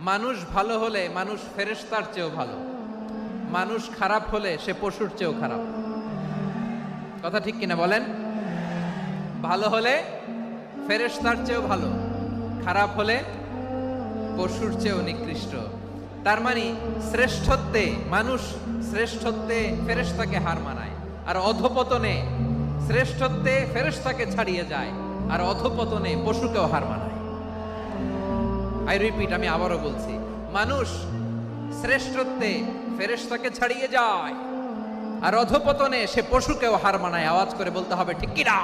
মানুষ ভালো হলে মানুষ ফেরেশতার চেয়েও ভালো, মানুষ খারাপ হলে সে পশুর চেয়েও খারাপ। কথা ঠিক কিনা বলেন? ভালো হলে ফেরেশতার চেয়েও ভালো, খারাপ হলে পশুর চেয়েও নিকৃষ্ট। তার মানে শ্রেষ্ঠত্বে মানুষ, শ্রেষ্ঠত্বে ফেরেশতাকে হার মানায়, আর অধপতনে শ্রেষ্ঠত্বে ফেরেশতাকে ছাড়িয়ে যায়, আর অধপতনে পশুকেও হার মানায়। আই রিপিট, আমি আবারও বলছি, মানুষ শ্রেষ্ঠত্বে ফেরেশতাকে ছাড়িয়ে যায়, আর অধপতনে সে পশুকেও হার মানায়। আওয়াজ করে বলতে হবে ঠিক কিনা?